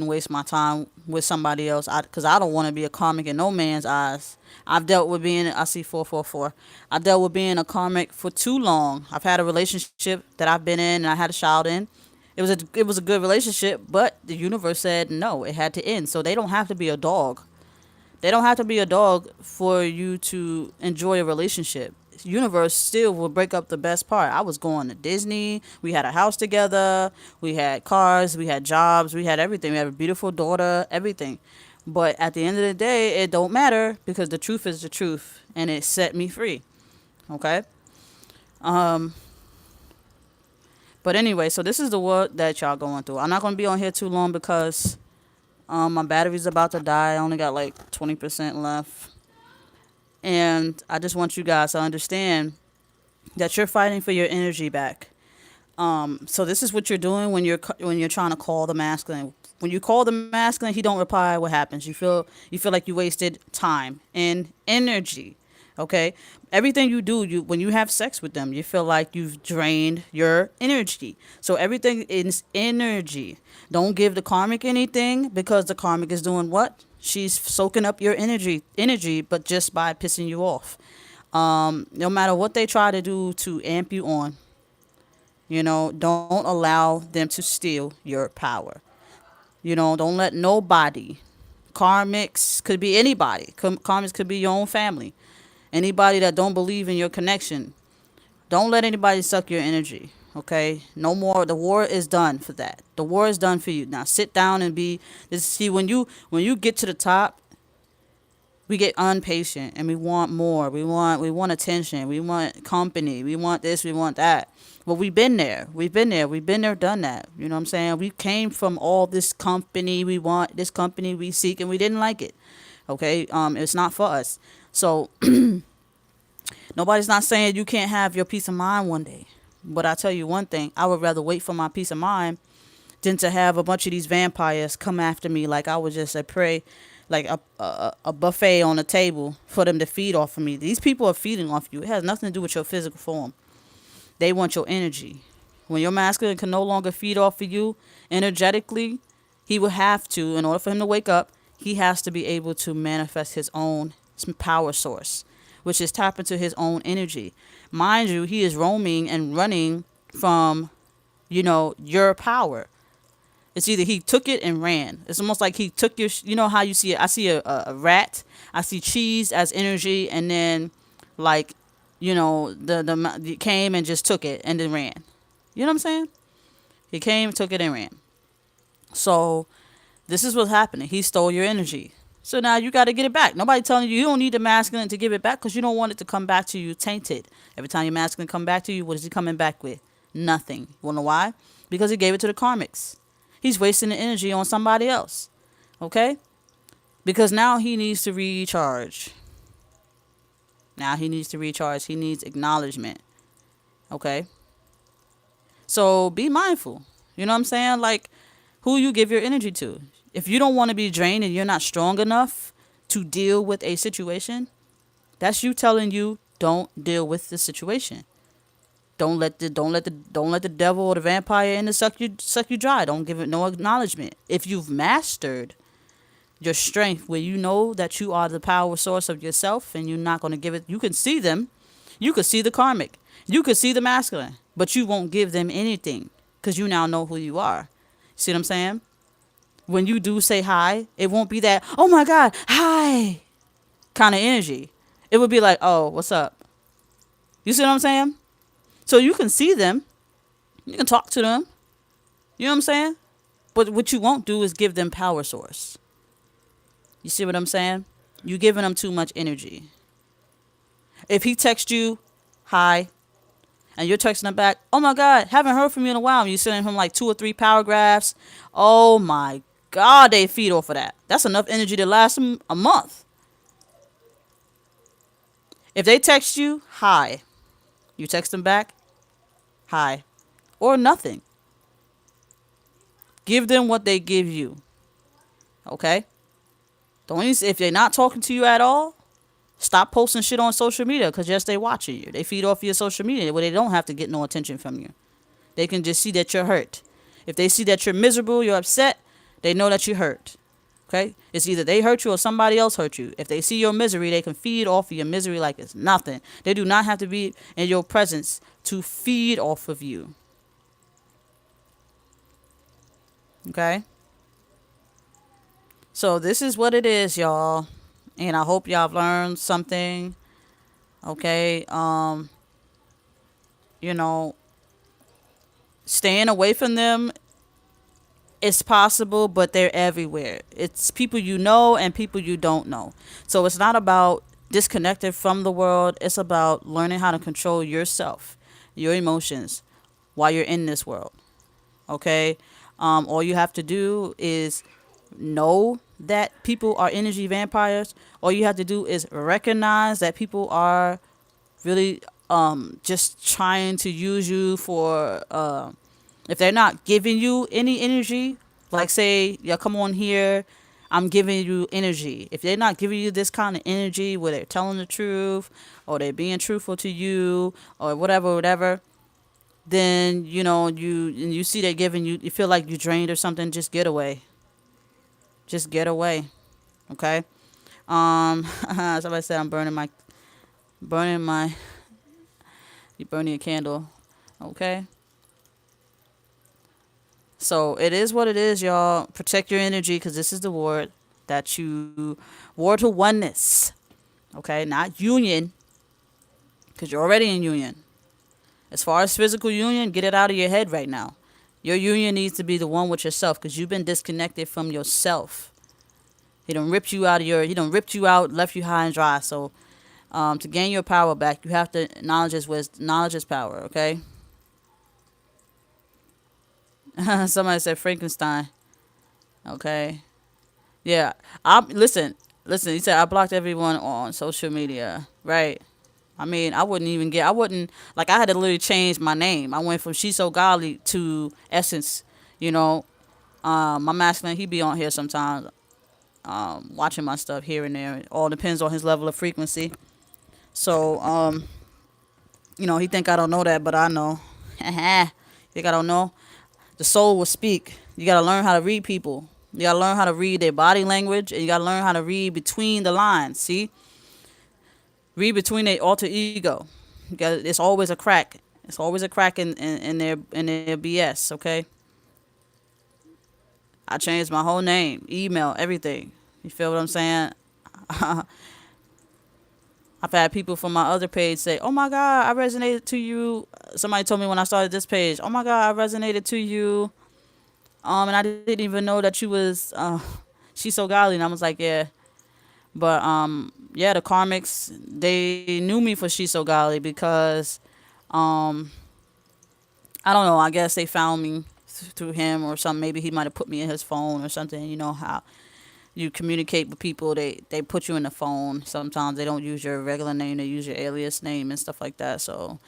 waste my time with somebody else, because I don't want to be a karmic in no man's eyes. I've dealt with being, I see 444. I dealt with being a karmic for too long. I've had a relationship that I've been in and I had a child in. It was a good relationship, but the universe said no, it had to end. So they don't have to be a dog. They don't have to be a dog for you to enjoy a relationship. Universe still will break up the best part. I was going to Disney. We had a house together. We had cars. We had jobs. We had everything. We had a beautiful daughter. Everything. But at the end of the day, it don't matter, because the truth is the truth, and it set me free. Okay. But anyway, so this is the world that y'all going through. I'm not gonna be on here too long because my battery's about to die. I only got like 20% left. And I just want you guys to understand that you're fighting for your energy back. So this is what you're doing when you're trying to call the masculine. When you call the masculine, he don't reply. What happens? You feel like you wasted time and energy. Okay, everything you do, when you have sex with them, you feel like you've drained your energy. So everything is energy. Don't give the karmic anything, because the karmic is doing what? She's soaking up your energy, but just by pissing you off. No matter what they try to do to amp you on, don't allow them to steal your power. Don't let nobody, karmics could be anybody. Karmics could be your own family. Anybody that don't believe in your connection, don't let anybody suck your energy. Okay, no more. The war is done for that. The war is done for you. Now sit down and see, when you get to the top, we get impatient and we want more. We want attention. We want company. We want this. We want that. Well, we've been there. We've been there, done that. You know what I'm saying? We came from all this company. We want this company we seek, and we didn't like it. Okay, it's not for us. So nobody's not saying you can't have your peace of mind one day. But I tell you one thing, I would rather wait for my peace of mind than to have a bunch of these vampires come after me like I was just a prey, like a buffet on the table for them to feed off of me. These people are feeding off you. It has nothing to do with your physical form. They want your energy. When your masculine can no longer feed off of you energetically, he will have to, in order for him to wake up, he has to be able to manifest his own power source, which is tap into his own energy. Mind you, he is roaming and running from, your power. It's either he took it and ran. It's almost like he took your, how you see it. I see a rat. I see cheese as energy, and then, like, the came and just took it and then ran. You know what I'm saying? He came, took it, and ran. So this is what's happening. He stole your energy. So now you got to get it back. Nobody telling you don't need the masculine to give it back, because you don't want it to come back to you tainted. Every time your masculine come back to you, what is he coming back with? Nothing. You want to know why? Because he gave it to the karmics. He's wasting the energy on somebody else. Okay? Because now he needs to recharge. He needs acknowledgement. Okay? So be mindful. You know what I'm saying? Like, who you give your energy to. If you don't want to be drained and you're not strong enough to deal with a situation, that's you telling you don't deal with the situation. Don't let the devil or the vampire in to suck you dry. Don't give it no acknowledgement. If you've mastered your strength, where you know that you are the power source of yourself, and you're not going to give it, you can see them. You could see the karmic. You could see the masculine, but you won't give them anything because you now know who you are. See what I'm saying? When you do say hi, it won't be that, oh my God, hi kind of energy. It would be like, oh, what's up? You see what I'm saying? So you can see them. You can talk to them. You know what I'm saying? But what you won't do is give them power source. You see what I'm saying? You're giving them too much energy. If he texts you, hi, and you're texting him back, oh my God, haven't heard from you in a while, and you're sending him like 2 or 3 paragraphs, oh my God, they feed off of that. That's enough energy to last them a month. If they text you, hi, you text them back, hi, or nothing. Give them what they give you. Okay? If they're not talking to you at all, stop posting shit on social media, because yes, they watching you. They feed off your social media where they don't have to get no attention from you. They can just see that you're hurt. If they see that you're miserable, you're upset, they know that you're hurt. Okay? It's either they hurt you or somebody else hurt you. If they see your misery, they can feed off of your misery like it's nothing. They do not have to be in your presence to feed off of you. Okay? So this is what it is, y'all. And I hope y'all have learned something. Okay? Staying away from them is possible, but they're everywhere. It's people you know and people you don't know. So it's not about disconnected from the world. It's about learning how to control yourself, your emotions, while you're in this world. Okay? All you have to do is know that people are energy vampires. All you have to do is recognize that people are really just trying to use you for if they're not giving you any energy, like say, yeah, come on here, I'm giving you energy. If they're not giving you this kind of energy where they're telling the truth or they're being truthful to you or whatever, then you see they're giving you feel like you drained or something, just get away. Just get away. Okay? Somebody said I'm you burning a candle. Okay? So it is what it is, y'all. Protect your energy, because this is the word war to oneness. Okay? Not union, because you're already in union. As far as physical union, get it out of your head right now. Your union needs to be the one with yourself, because you've been disconnected from yourself. He done ripped you out, left you high and dry. So to gain your power back, you have to knowledge is power, okay? Somebody said Frankenstein. Okay. Yeah. Listen, he said I blocked everyone on social media. Right. I mean, I had to literally change my name. I went from shesogodly to Essence, my masculine, he be on here sometimes, watching my stuff here and there. It all depends on his level of frequency. So, he think I don't know that, but I know. Think I don't know? The soul will speak. You got to learn how to read people. You got to learn how to read their body language, and you got to learn how to read between the lines. See? Read between their alter ego. It's always a crack. It's always a crack in their BS, okay? I changed my whole name, email, everything. You feel what I'm saying? I've had people from my other page say, oh my God, I resonated to you. Somebody told me when I started this page, oh my God, I resonated to you. And I didn't even know that you was, she's so godly. And I was like, yeah. But, yeah, the Karmics, they knew me for she's so godly because, I don't know, I guess they found me through him or something. Maybe he might have put me in his phone or something. You know how you communicate with people, they put you in the phone. Sometimes they don't use your regular name, they use your alias name and stuff like that. So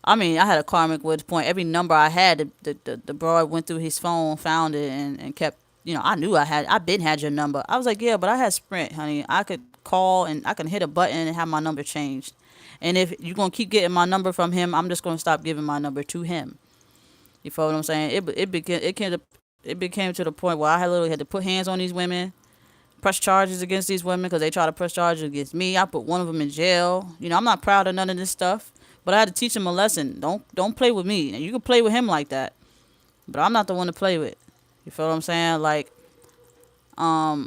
I mean, I had a Karmic Woods point. Every number I had, the broad went through his phone, found it, and kept, I knew I been had your number. I was like, yeah, but I had Sprint, honey. I could call and I can hit a button and have my number changed. And if you're gonna keep getting my number from him, I'm just gonna stop giving my number to him. You feel what I'm saying? It became to the point where I had literally had to put hands on these women, press charges against these women because they try to press charges against me. I put one of them in jail. I'm not proud of none of this stuff, but I had to teach him a lesson. Don't play with me. And you can play with him like that, but I'm not the one to play with. You feel what I'm saying? Like, oh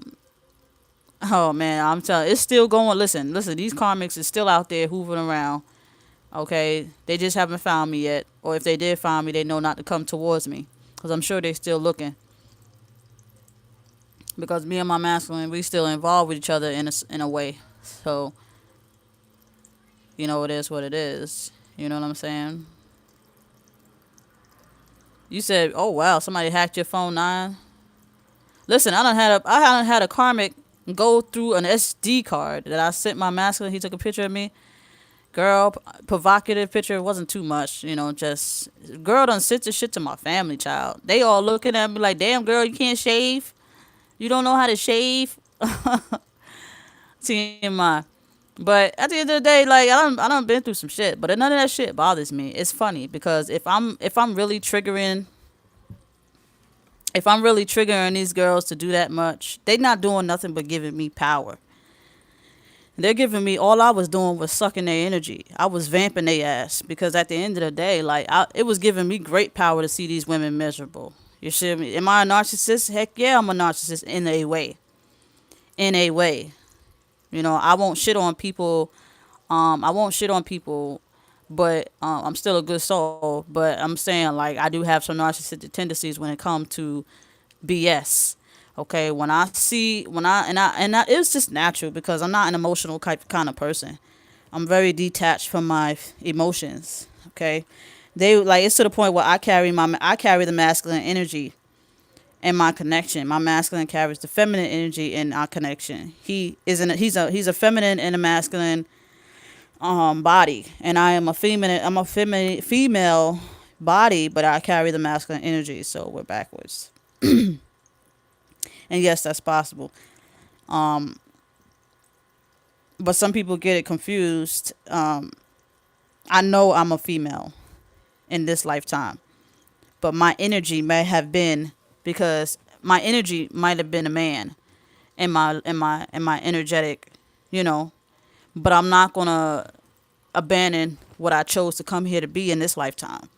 man, I'm telling, it's still going. Listen, these karmics is still out there hoovering around. Okay, they just haven't found me yet, or if they did find me, they know not to come towards me, because I'm sure they still looking. Because me and my masculine, we still involved with each other in a way. So, it is what it is. You know what I'm saying? You said, "Oh wow, somebody hacked your phone 9." Listen, I hadn't had a karmic go through an SD card that I sent my masculine. He took a picture of me. Girl, provocative picture. It wasn't too much, just girl done sent the shit to my family, child. They all looking at me like, "Damn, girl, you can't shave. You don't know how to shave." TMI. But at the end of the day, like, I done been through some shit, but none of that shit bothers me. It's funny because if I'm really triggering these girls to do that much, they not doing nothing but giving me power. They're giving me, all I was doing was sucking their energy. I was vamping their ass because at the end of the day, like, it was giving me great power to see these women miserable. You see me? Am I a narcissist? Heck yeah, I'm a narcissist in a way. In a way. I won't shit on people. But I'm still a good soul. But I'm saying, like, I do have some narcissistic tendencies when it comes to BS. Okay, it's just natural because I'm not an emotional kind of person. I'm very detached from my emotions. Okay, it's to the point where I carry the masculine energy in my connection. My masculine carries the feminine energy in our connection. He's a feminine and a masculine body, and I am a female body, but I carry the masculine energy. So we're backwards. And yes, that's possible. But some people get it confused. I know I'm a female in this lifetime, but my energy may have been, because my energy might have been a man in my energetic, but I'm not gonna abandon what I chose to come here to be in this lifetime.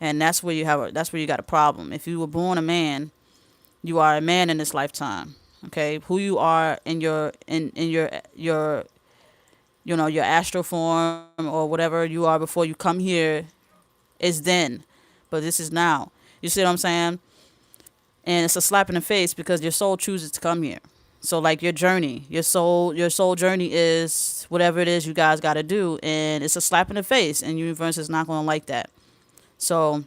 And that's where you got a problem. If you were born a man, you are a man in this lifetime. Okay, who you are in your your astral form or whatever you are before you come here is then, but this is now. You see what I'm saying? And it's a slap in the face because your soul chooses to come here. So like your soul journey is whatever it is you guys got to do, and it's a slap in the face, and universe is not going to like that. So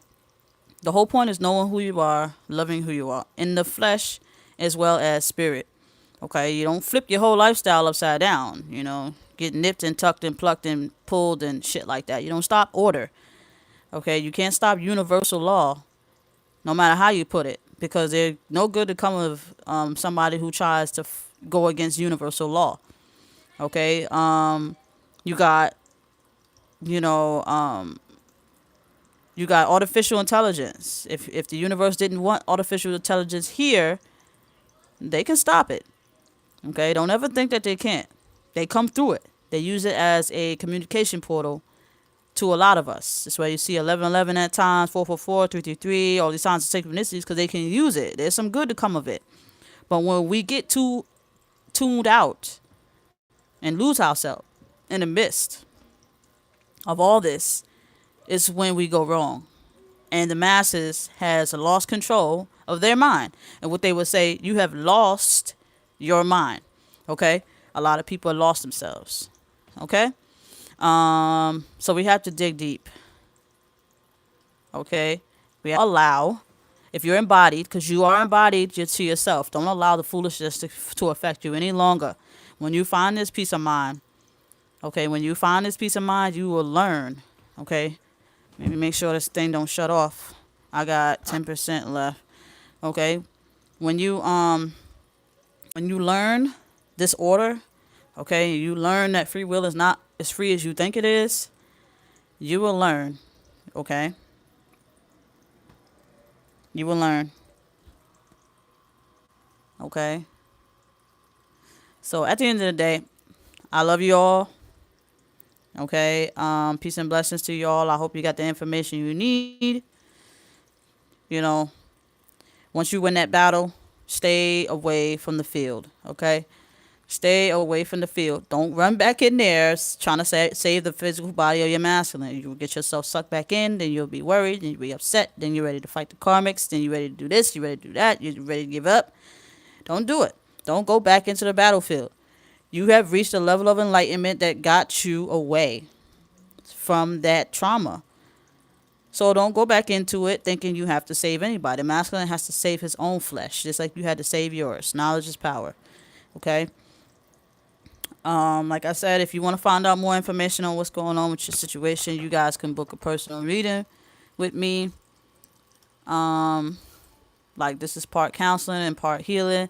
the whole point is knowing who you are, loving who you are in the flesh as well as spirit. Okay, you don't flip your whole lifestyle upside down. Get nipped and tucked and plucked and pulled and shit like that. You don't stop order. Okay, you can't stop universal law, no matter how you put it, because there's no good to come of somebody who tries to go against universal law. Okay, you got, you got artificial intelligence. If the universe didn't want artificial intelligence here, they can stop it. Okay, don't ever think that they can't. They come through it. They use it as a communication portal to a lot of us. That's why you see 1111 at times, 444, 333, all these signs of synchronicities, because they can use it. There's some good to come of it. But when we get too tuned out and lose ourselves in the midst of all this, is when we go wrong. And the masses has lost control of their mind. And what they would say, you have lost your mind. Okay? A lot of people have lost themselves. Okay? So we have to dig deep. Okay? We allow, if you're embodied, because you are embodied to yourself, don't allow the foolishness to affect you any longer. When you find this peace of mind, okay, you will learn. Okay? Maybe make sure this thing don't shut off. I got 10% left. Okay? When you learn this order, okay, you learn that free will is not as free as you think it is, you will learn, okay? You will learn, okay? So at the end of the day, I love you all, okay? Peace and blessings to you all. I hope you got the information you need. You know, once you win that battle, stay away from the field, okay? Stay away from the field. Don't run back in there trying to save the physical body of your masculine. You'll get yourself sucked back in, then you'll be worried, then you'll be upset, then you're ready to fight the karmics, then you're ready to do this, you're ready to do that, you're ready to give up. Don't do it. Don't go back into the battlefield. You have reached a level of enlightenment that got you away from that trauma. So don't go back into it thinking you have to save anybody. The masculine has to save his own flesh, just like you had to save yours. Knowledge is power. Okay? Like I said, if you want to find out more information on what's going on with your situation, you guys can book a personal reading with me. Like this is part counseling and part healing.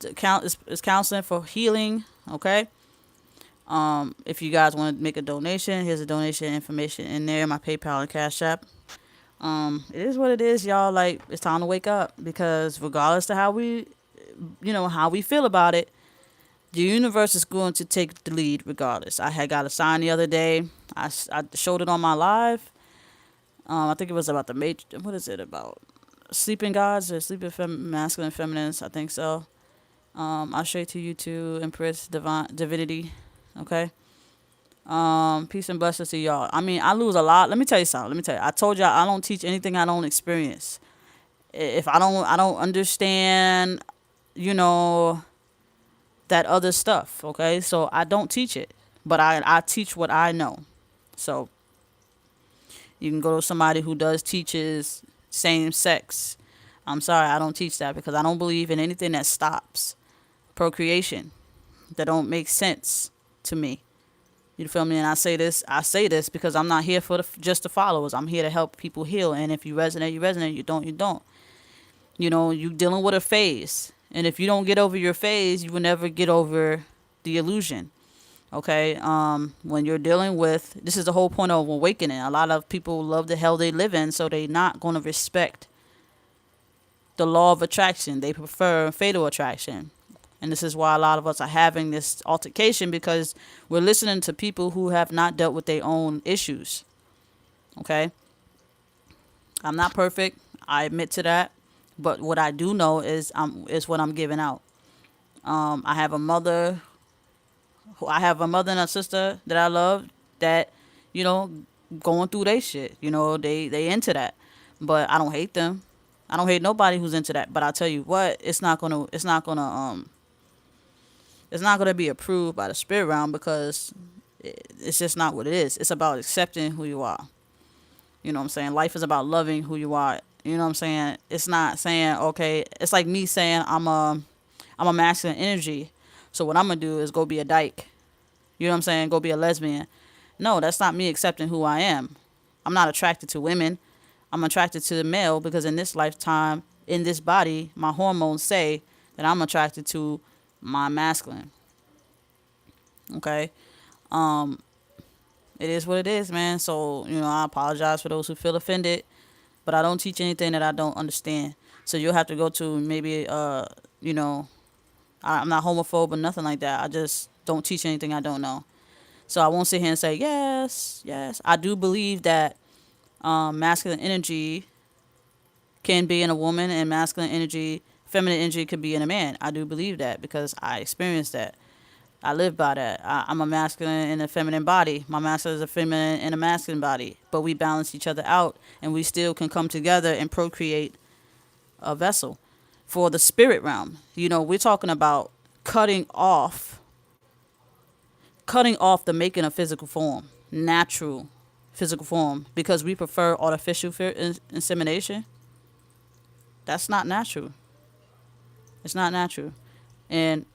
It's counseling for healing, okay? If you guys want to make a donation, here's a donation information in there, my PayPal and Cashapp. It is what it is, y'all. Like, it's time to wake up, because regardless of how we feel about it, the universe is going to take the lead regardless. I had got a sign the other day. I showed it on my live. I think it was about what is it about? Sleeping gods or sleeping masculine feminines, I think so. I'll show it to you too, Empress Divinity. Okay. Peace and blessings to y'all. I mean, I lose a lot. Let me tell you something. I told y'all I don't teach anything I don't experience. If I don't understand, that other stuff, okay? So I don't teach it, but I teach what I know. So you can go to somebody who teaches same sex. I'm sorry, I don't teach that, because I don't believe in anything that stops procreation. That don't make sense to me. You feel me? And I say this because I'm not here for just the followers. I'm here to help people heal. And if you resonate, you resonate. You don't, you don't. You dealing with a phase. And if you don't get over your phase, you will never get over the illusion. Okay? When you're dealing with, this is the whole point of awakening. A lot of people love the hell they live in, so they're not going to respect the law of attraction. They prefer fatal attraction. And this is why a lot of us are having this altercation, because we're listening to people who have not dealt with their own issues. Okay? I'm not perfect. I admit to that. But what I do know is what I'm giving out. I have a mother and a sister that I love that, going through their shit. They into that. But I don't hate them. I don't hate nobody who's into that. But I tell you what, it's not gonna be approved by the spirit realm, because it's just not what it is. It's about accepting who you are. You know what I'm saying? Life is about loving who you are. You know what I'm saying? It's not saying, okay, it's like me saying I'm a masculine energy, so what I'm going to do is go be a dyke. You know what I'm saying? Go be a lesbian. No, that's not me accepting who I am. I'm not attracted to women. I'm attracted to the male, because in this lifetime, in this body, my hormones say that I'm attracted to my masculine. Okay? It is what it is, man. So, I apologize for those who feel offended. But I don't teach anything that I don't understand. So you'll have to go to maybe, I'm not homophobe or nothing like that. I just don't teach anything I don't know. So I won't sit here and say, yes. I do believe that masculine energy can be in a woman, and feminine energy could be in a man. I do believe that, because I experienced that. I live by that. I'm a masculine in a feminine body. My master is a feminine in a masculine body. But we balance each other out, and we still can come together and procreate a vessel for the spirit realm. We're talking about cutting off the making of physical form, natural physical form, because we prefer artificial insemination. That's not natural. It's not natural. And,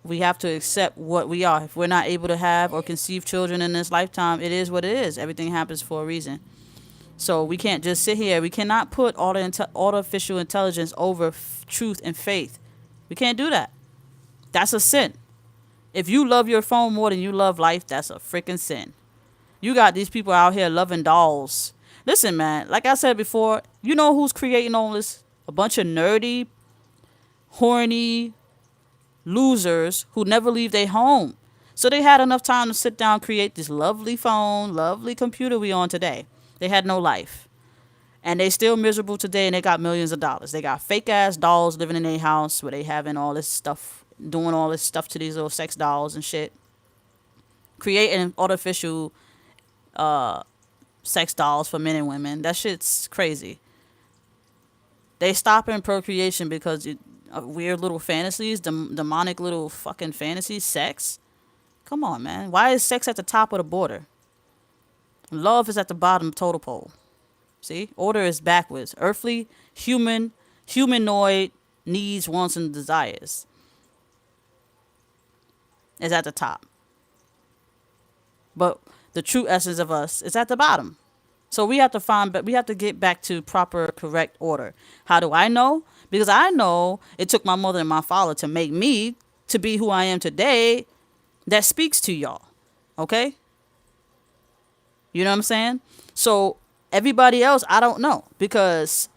we have to accept what we are. If we're not able to have or conceive children in this lifetime, it is what it is. Everything happens for a reason. So we can't just sit here. We cannot put artificial intelligence over truth and faith. We can't do that. That's a sin. If you love your phone more than you love life, that's a freaking sin. You got these people out here loving dolls. Listen, man, like I said before, you know who's creating all this? A bunch of nerdy, horny losers who never leave their home. So they had enough time to sit down and create this lovely phone, lovely computer we on today. They had no life. And they still miserable today, and they got millions of dollars. They got fake ass dolls living in their house where they having all this stuff, doing all this stuff to these little sex dolls and shit. Creating artificial sex dolls for men and women. That shit's crazy. They stopping procreation because weird little fantasies, demonic little fucking fantasies, sex. Come on, man. Why is sex at the top of the border? Love is at the bottom of the total pole. See? Order is backwards. Earthly, humanoid needs, wants, and desires is at the top. But the true essence of us is at the bottom. So we have to get back to proper, correct order. How do I know? Because I know it took my mother and my father to make me to be who I am today. That speaks to y'all. Okay? You know what I'm saying? So everybody else, I don't know, because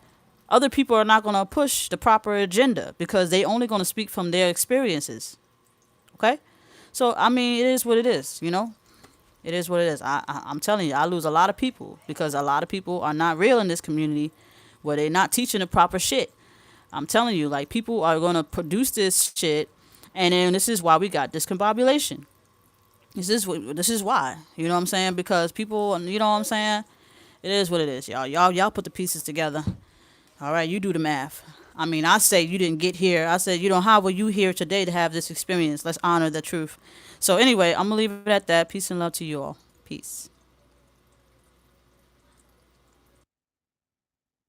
other people are not going to push the proper agenda because they only going to speak from their experiences. Okay? So, I mean, it is what it is, you know? It is what it is. I'm telling you, I lose a lot of people because a lot of people are not real in this community where they're not teaching the proper shit. I'm telling you, like, people are going to produce this shit, and then this is why we got discombobulation. This is why. You know what I'm saying? Because people, you know what I'm saying? It is what it is, y'all. Y'all put the pieces together. All right, you do the math. I mean, I say you didn't get here. I said, how were you here today to have this experience? Let's honor the truth. So anyway, I'm going to leave it at that. Peace and love to you all. Peace.